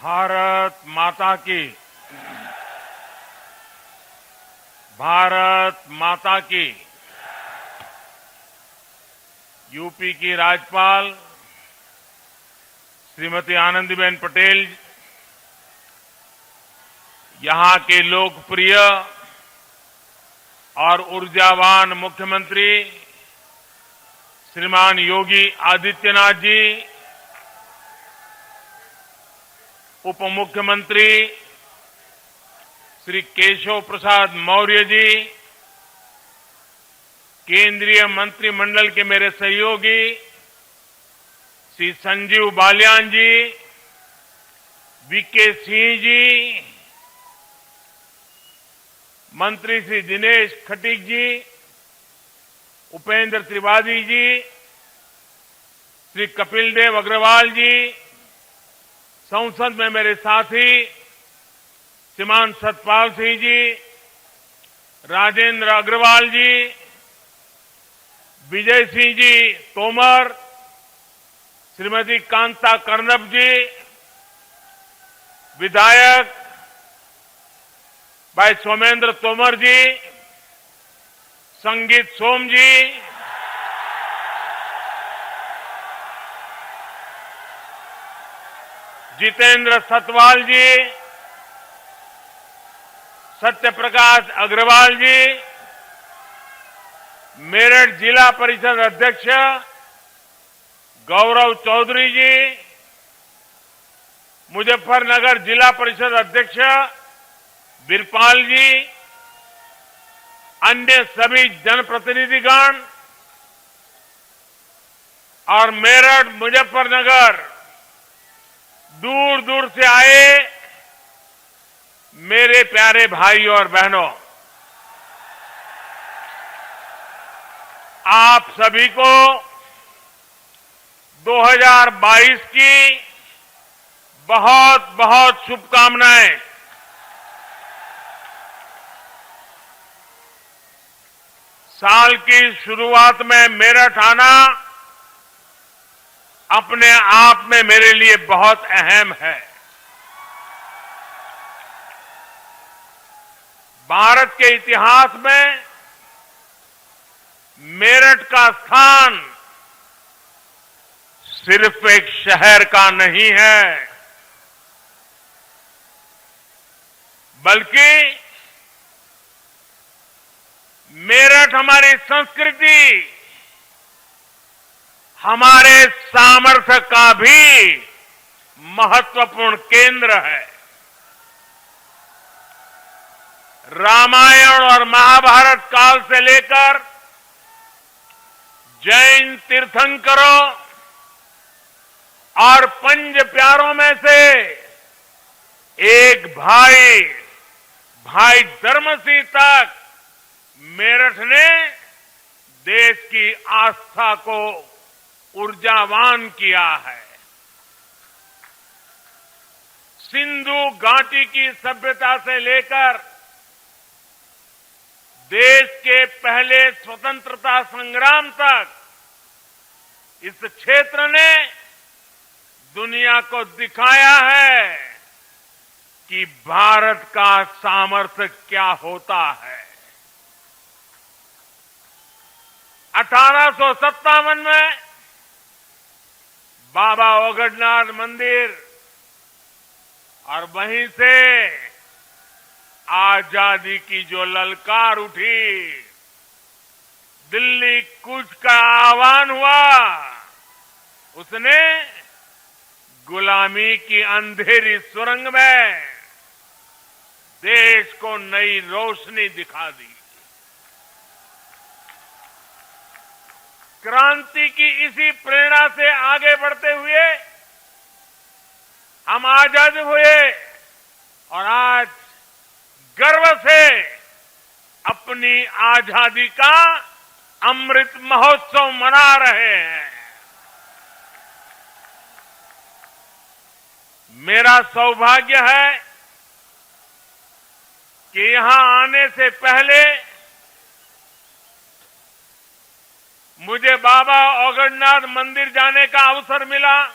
भारत माता की। भारत माता की। यूपी की राज्यपाल श्रीमती आनंदीबेन पटेल, यहां के लोकप्रिय और ऊर्जावान मुख्यमंत्री श्रीमान योगी आदित्यनाथ जी, उप मुख्यमंत्री श्री केशव प्रसाद मौर्य जी, केंद्रीय मंत्रिमंडल के मेरे सहयोगी श्री संजीव बालियान जी, वीके सिंह जी, मंत्री श्री दिनेश खटीक जी, उपेंद्र त्रिपाठी जी, श्री कपिल देव अग्रवाल जी, संसद में मेरे साथी श्रीमान सतपाल सिंह जी, राजेंद्र अग्रवाल जी, विजय सिंह जी तोमर, श्रीमती कांता कर्णब जी, विधायक भाई सोमेंद्र तोमर जी, संगीत सोम जी, जितेंद्र सतवाल जी, सत्यप्रकाश अग्रवाल जी, मेरठ जिला परिषद अध्यक्ष गौरव चौधरी जी, मुजफ्फरनगर जिला परिषद अध्यक्ष बिरपाल जी, अन्य सभी जनप्रतिनिधिगण और मेरठ मुजफ्फरनगर दूर दूर से आए मेरे प्यारे भाई और बहनों, आप सभी को 2022 की बहुत बहुत शुभकामनाएं। साल की शुरुआत में मेरठ आना अपने आप में मेरे लिए बहुत अहम है। भारत के इतिहास में मेरठ का स्थान सिर्फ एक शहर का नहीं है, बल्कि मेरठ हमारी संस्कृति, हमारे सामर्थ्य का भी महत्वपूर्ण केंद्र है। रामायण और महाभारत काल से लेकर जैन तीर्थंकरों और पंच प्यारों में से एक भाई धर्मसिंह तक मेरठ ने देश की आस्था को ऊर्जावान किया है। सिंधु घाटी की सभ्यता से लेकर देश के पहले स्वतंत्रता संग्राम तक इस क्षेत्र ने दुनिया को दिखाया है कि भारत का सामर्थ्य क्या होता है। 1857 में बाबा ओगडनाथ मंदिर और वहीं से आजादी की जो ललकार उठी, दिल्ली कूच का आह्वान हुआ, उसने गुलामी की अंधेरी सुरंग में देश को नई रोशनी दिखा दी। क्रांति की इसी प्रेरणा से आगे बढ़ते हुए हम आजाद हुए और आज गर्व से अपनी आजादी का अमृत महोत्सव मना रहे हैं। मेरा सौभाग्य है कि यहां आने से पहले मुझे बाबा ओगडनाथ मंदिर जाने का अवसर मिला।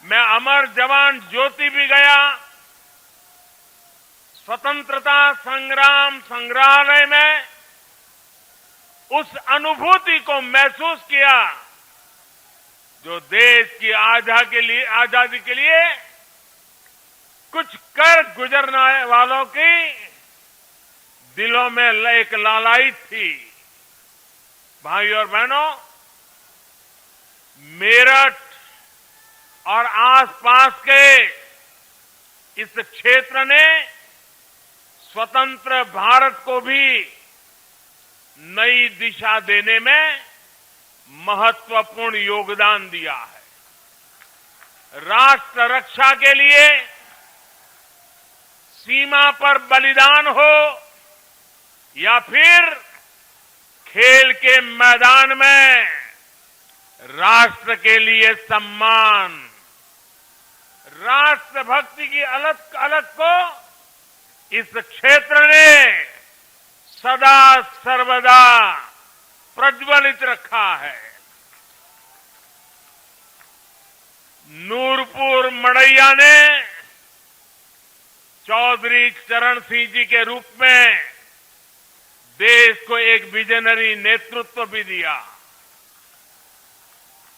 मैं अमर जवान ज्योति भी गया, स्वतंत्रता संग्राम संग्रहालय में उस अनुभूति को महसूस किया जो देश की आजादी के लिए कुछ कर गुजरने वालों की दिलों में एक लालायित थी। भाइयों और बहनों, मेरठ और आसपास के इस क्षेत्र ने स्वतंत्र भारत को भी नई दिशा देने में महत्वपूर्ण योगदान दिया है। राष्ट्र रक्षा के लिए सीमा पर बलिदान हो या फिर खेल के मैदान में राष्ट्र के लिए सम्मान, राष्ट्रभक्ति की अलख को इस क्षेत्र ने सदा सर्वदा प्रज्वलित रखा है। नूरपुर मड़ैया ने चौधरी चरण सिंह जी के रूप में देश को एक विजनरी नेतृत्व भी दिया।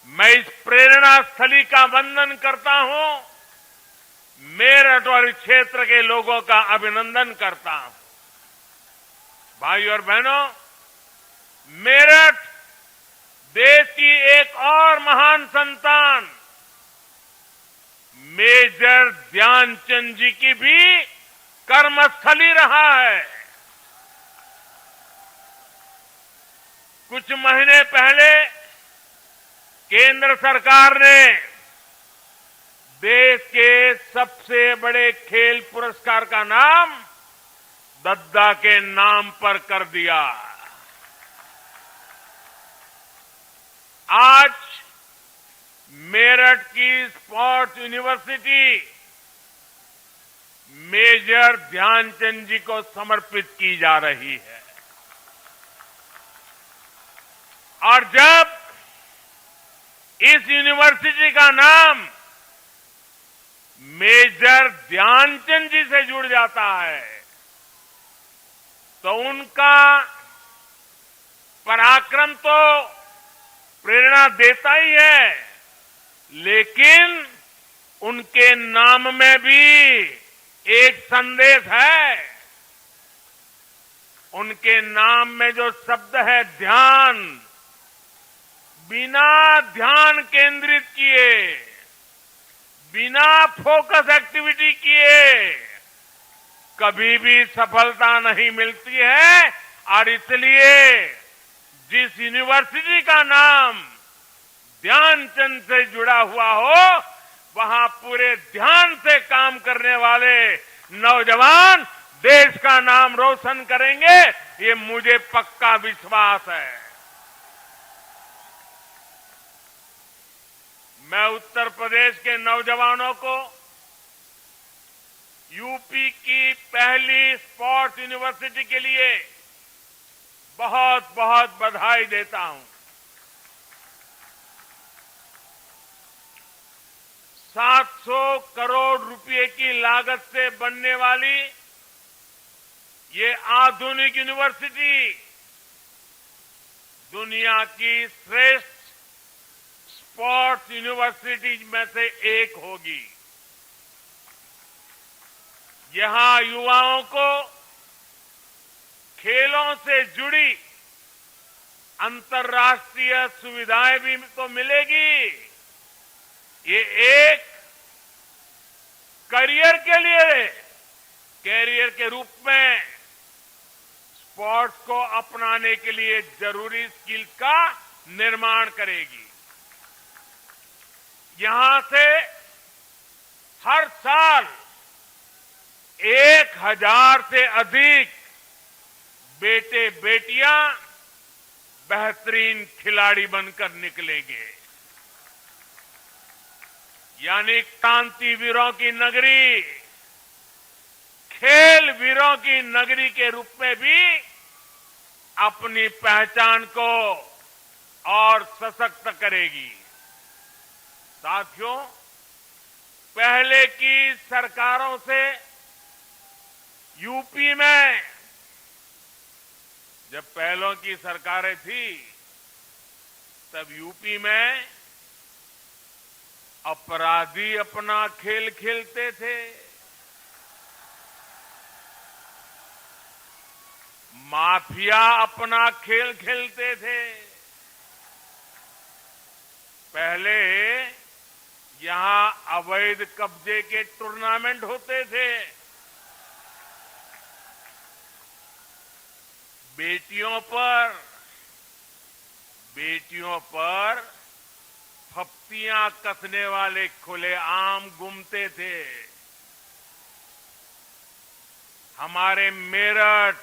मैं इस प्रेरणा स्थली का वंदन करता हूं, मेरठ और क्षेत्र के लोगों का अभिनंदन करता हूं। भाइयों और बहनों, मेरठ देश की एक और महान संतान मेजर ध्यानचंद जी की भी कर्मस्थली रहा है। कुछ महीने पहले केंद्र सरकार ने देश के सबसे बड़े खेल पुरस्कार का नाम दद्दा के नाम पर कर दिया। आज मेरठ की स्पोर्ट्स यूनिवर्सिटी मेजर ध्यानचंद जी को समर्पित की जा रही है। और जब इस यूनिवर्सिटी का नाम मेजर ध्यानचंद जी से जुड़ जाता है तो उनका पराक्रम तो प्रेरणा देता ही है, लेकिन उनके नाम में भी एक संदेश है। उनके नाम में जो शब्द है ध्यान, बिना ध्यान केंद्रित किए, बिना फोकस एक्टिविटी किए कभी भी सफलता नहीं मिलती है। और इसलिए जिस यूनिवर्सिटी का नाम ध्यानचंद से जुड़ा हुआ हो, वहां पूरे ध्यान से काम करने वाले नौजवान देश का नाम रोशन करेंगे, ये मुझे पक्का विश्वास है। मैं उत्तर प्रदेश के नौजवानों को यूपी की पहली स्पोर्ट्स यूनिवर्सिटी के लिए बहुत बहुत बधाई देता हूं। 700 करोड़ रुपए की लागत से बनने वाली ये आधुनिक यूनिवर्सिटी दुनिया की श्रेष्ठ स्पोर्ट्स यूनिवर्सिटी में से एक होगी। यहां युवाओं को खेलों से जुड़ी अंतर्राष्ट्रीय सुविधाएं भी तो मिलेगी। ये एक करियर के लिए, कैरियर के रूप में स्पोर्ट्स को अपनाने के लिए जरूरी स्किल्स का निर्माण करेगी। यहां से हर साल 1000 से अधिक बेटे बेटियां बेहतरीन खिलाड़ी बनकर निकलेंगे। यानी क्रांतिवीरों की नगरी, खेल वीरों की नगरी के रूप में भी अपनी पहचान को और सशक्त करेगी। साथियों, पहले की सरकारों से यूपी में, जब पहलों की सरकारें थी तब यूपी में अपराधी अपना खेल खेलते थे, माफिया अपना खेल खेलते थे। पहले यहां अवैध कब्जे के टूर्नामेंट होते थे, बेटियों पर फप्तियां कसने वाले खुलेआम घूमते थे। हमारे मेरठ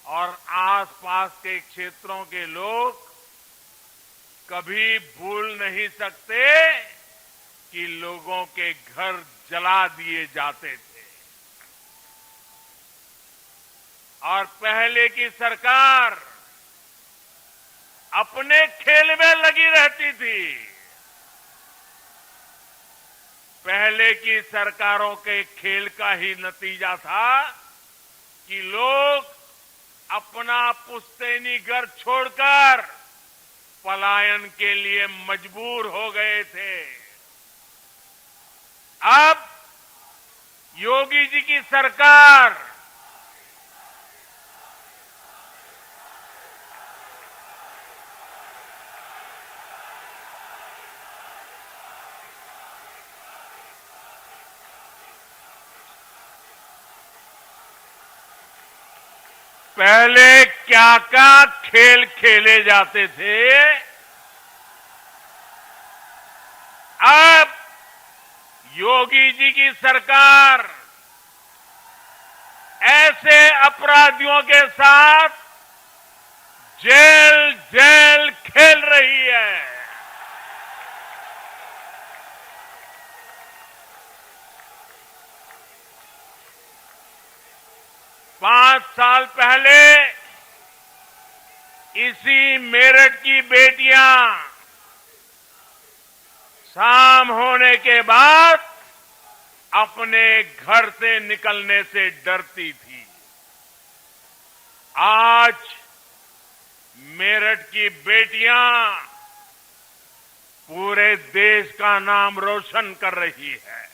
और आसपास के क्षेत्रों के लोग कभी भूल नहीं सकते कि लोगों के घर जला दिए जाते थे। और पहले की सरकार अपने खेल में लगी रहती थी। पहले की सरकारों के खेल का ही नतीजा था कि लोग अपना पुश्तैनी घर छोड़कर पलायन के लिए मजबूर हो गए थे। अब योगी जी की सरकार पहले क्या क्या खेल खेले जाते थे, अब योगी जी की सरकार ऐसे अपराधियों के साथ जेल जेल खेल रही है। 5 साल पहले इसी मेरठ की बेटियां शाम होने के बाद अपने घर से निकलने से डरती थी। आज मेरठ की बेटियां पूरे देश का नाम रोशन कर रही है।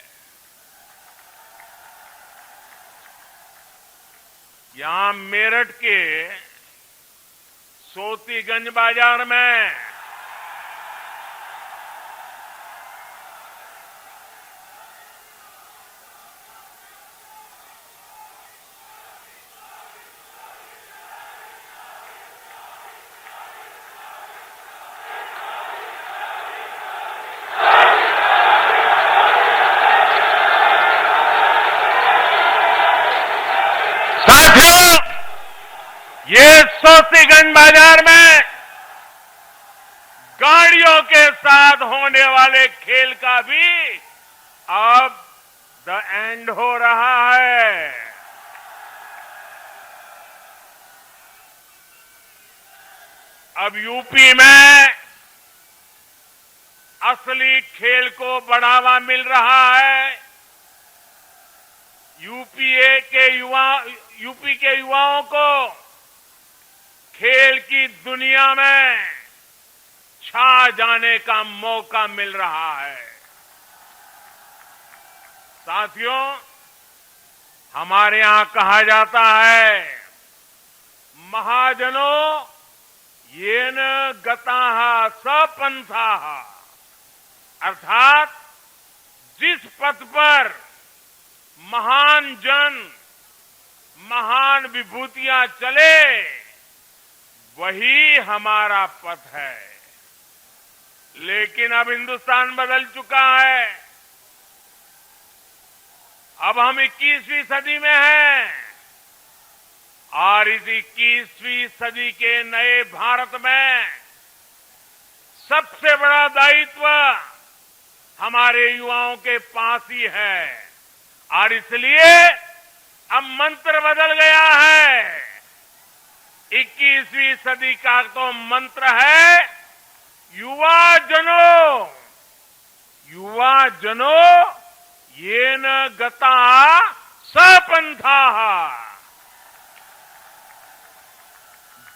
यहां मेरठ के सोतीगंज बाजार में साथियों, ये सोतीगंज बाजार में गाड़ियों के साथ होने वाले खेल का भी अब द एंड हो रहा है। अब यूपी में असली खेल को बढ़ावा मिल रहा है। यूपी के युवाओं को खेल की दुनिया में छा जाने का मौका मिल रहा है। साथियों, हमारे यहां कहा जाता है, महाजनों येन गताः स पंथाः, अर्थात जिस पथ पर महान जन, महान विभूतियां चले, वही हमारा पथ है। लेकिन अब हिंदुस्तान बदल चुका है। अब हम 21वीं सदी में हैं और इस 21वीं सदी के नए भारत में सबसे बड़ा दायित्व हमारे युवाओं के पास ही है। और इसलिए अब मंत्र बदल गया है। 21वीं सदी का तो मंत्र है, युवा जनों येन गता स पंथाः।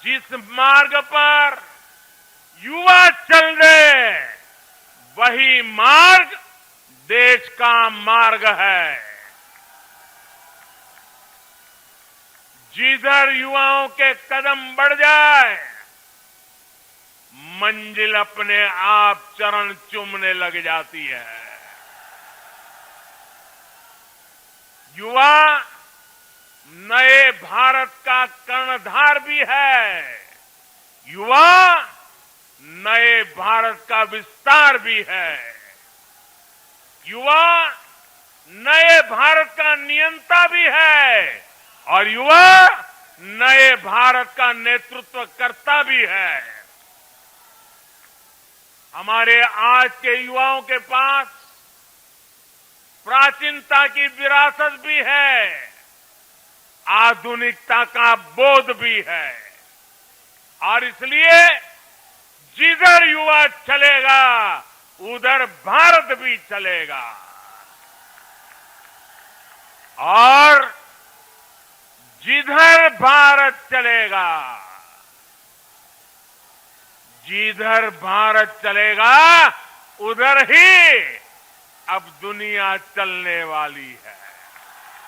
जिस मार्ग पर युवा चल दे वही मार्ग देश का मार्ग है। जिधर युवाओं के कदम बढ़ जाए मंजिल अपने आप चरण चूमने लग जाती है। युवा नए भारत का कर्णधार भी है। युवा नए भारत का विस्तार भी है। युवा नए भारत का नियंता भी है और युवा नए भारत का नेतृत्व करता भी है। हमारे आज के युवाओं के पास प्राचीनता की विरासत भी है, आधुनिकता का बोध भी है और इसलिए जिधर युवा चलेगा उधर भारत भी चलेगा। और जिधर भारत चलेगा, जिधर भारत चलेगा उधर ही अब दुनिया चलने वाली है।